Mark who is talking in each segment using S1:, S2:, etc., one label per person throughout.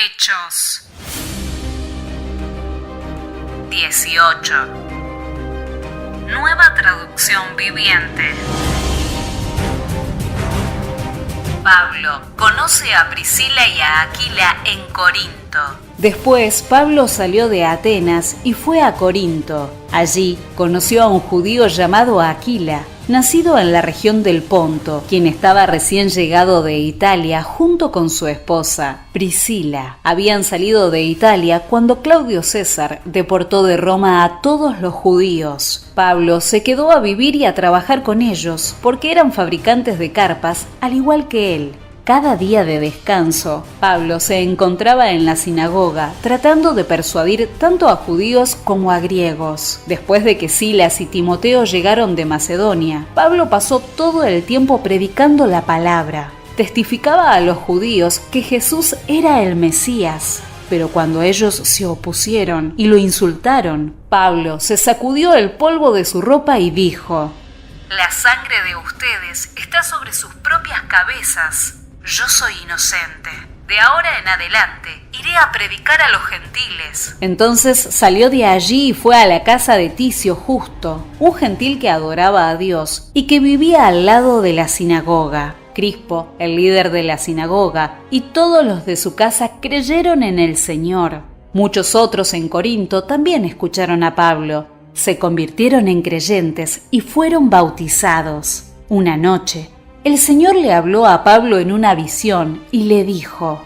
S1: Hechos 18. Nueva traducción viviente. Pablo conoce a Priscila y a Aquila en Corinto.
S2: Después, Pablo salió de Atenas y fue a Corinto. Allí conoció a un judío llamado Aquila, nacido en la región del Ponto, quien estaba recién llegado de Italia junto con su esposa, Priscila. Habían salido de Italia cuando Claudio César deportó de Roma a todos los judíos. Pablo se quedó a vivir y a trabajar con ellos porque eran fabricantes de carpas, al igual que él. Cada día de descanso, Pablo se encontraba en la sinagoga tratando de persuadir tanto a judíos como a griegos. Después de que Silas y Timoteo llegaron de Macedonia, Pablo pasó todo el tiempo predicando la palabra. Testificaba a los judíos que Jesús era el Mesías. Pero cuando ellos se opusieron y lo insultaron, Pablo se sacudió el polvo de su ropa y dijo:
S1: La sangre de ustedes está sobre sus propias cabezas. Yo soy inocente. De ahora en adelante iré a predicar a los gentiles.
S2: Entonces salió de allí y fue a la casa de Ticio Justo, un gentil que adoraba a Dios y que vivía al lado de la sinagoga. Crispo, el líder de la sinagoga, y todos los de su casa creyeron en el Señor. Muchos otros en Corinto también escucharon a Pablo, se convirtieron en creyentes y fueron bautizados. Una noche, el Señor le habló a Pablo en una visión y le dijo: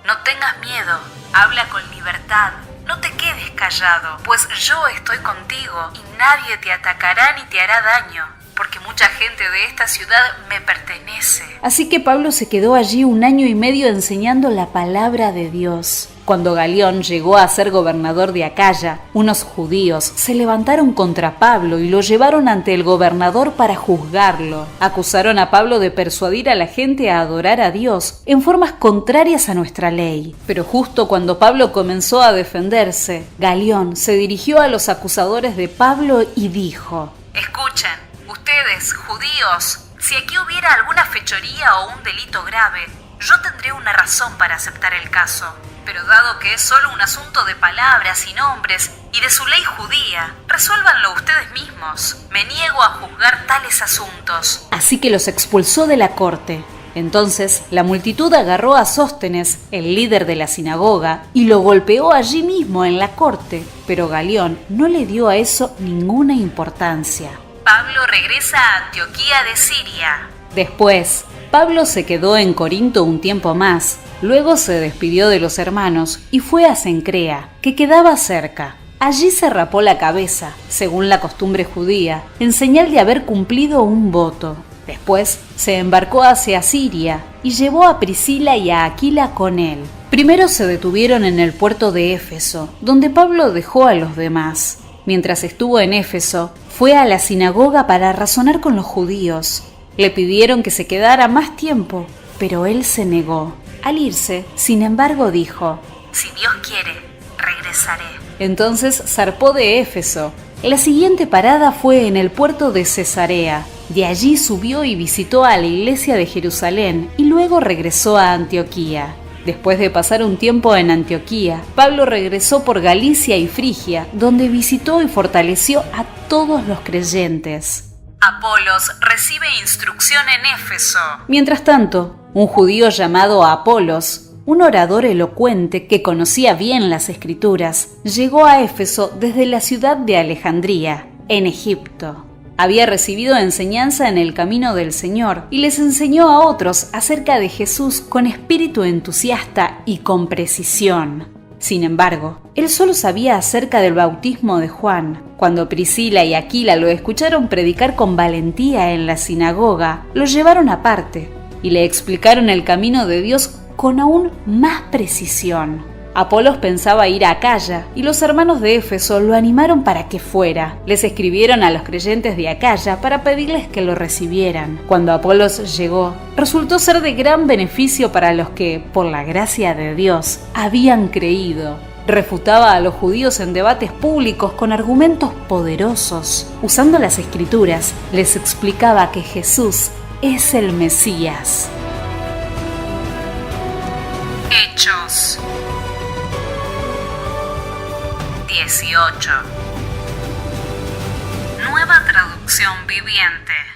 S1: No tengas miedo, habla con libertad, no te quedes callado, pues yo estoy contigo y nadie te atacará ni te hará daño, porque mucha gente de esta ciudad me pertenece.
S2: Así que Pablo se quedó allí 1 año y medio enseñando la palabra de Dios. Cuando Galión llegó a ser gobernador de Acaya, unos judíos se levantaron contra Pablo y lo llevaron ante el gobernador para juzgarlo. Acusaron a Pablo de persuadir a la gente a adorar a Dios en formas contrarias a nuestra ley. Pero justo cuando Pablo comenzó a defenderse, Galión se dirigió a los acusadores de Pablo y dijo:
S1: Escuchen, ustedes, judíos, si aquí hubiera alguna fechoría o un delito grave, yo tendré una razón para aceptar el caso. Pero dado que es solo un asunto de palabras y nombres y de su ley judía, resuélvanlo ustedes mismos. Me niego a juzgar tales asuntos.
S2: Así que los expulsó de la corte. Entonces la multitud agarró a Sóstenes, el líder de la sinagoga, y lo golpeó allí mismo en la corte. Pero Galión no le dio a eso ninguna importancia.
S1: Pablo regresa a Antioquía de Siria.
S2: Después, Pablo se quedó en Corinto un tiempo más. Luego se despidió de los hermanos y fue a Cencrea, que quedaba cerca. Allí se rapó la cabeza, según la costumbre judía, en señal de haber cumplido un voto. Después se embarcó hacia Siria y llevó a Priscila y a Aquila con él. Primero se detuvieron en el puerto de Éfeso, donde Pablo dejó a los demás. Mientras estuvo en Éfeso, fue a la sinagoga para razonar con los judíos. Le pidieron que se quedara más tiempo, pero él se negó. Al irse, sin embargo, dijo:
S1: Si Dios quiere, regresaré.
S2: Entonces zarpó de Éfeso. La siguiente parada fue en el puerto de Cesarea. De allí subió y visitó a la iglesia de Jerusalén y luego regresó a Antioquía. Después de pasar un tiempo en Antioquía, Pablo regresó por Galicia y Frigia, donde visitó y fortaleció a todos los creyentes.
S1: Apolos recibe instrucción en Éfeso.
S2: Mientras tanto, un judío llamado Apolos, un orador elocuente que conocía bien las Escrituras, llegó a Éfeso desde la ciudad de Alejandría, en Egipto. Había recibido enseñanza en el camino del Señor y les enseñó a otros acerca de Jesús con espíritu entusiasta y con precisión. Sin embargo, él solo sabía acerca del bautismo de Juan. Cuando Priscila y Aquila lo escucharon predicar con valentía en la sinagoga, lo llevaron aparte y le explicaron el camino de Dios con aún más precisión. Apolos pensaba ir a Acaya y los hermanos de Éfeso lo animaron para que fuera. Les escribieron a los creyentes de Acaya para pedirles que lo recibieran. Cuando Apolos llegó, resultó ser de gran beneficio para los que, por la gracia de Dios, habían creído. Refutaba a los judíos en debates públicos con argumentos poderosos. Usando las Escrituras, les explicaba que Jesús es el Mesías.
S1: Hechos 18. Nueva traducción viviente.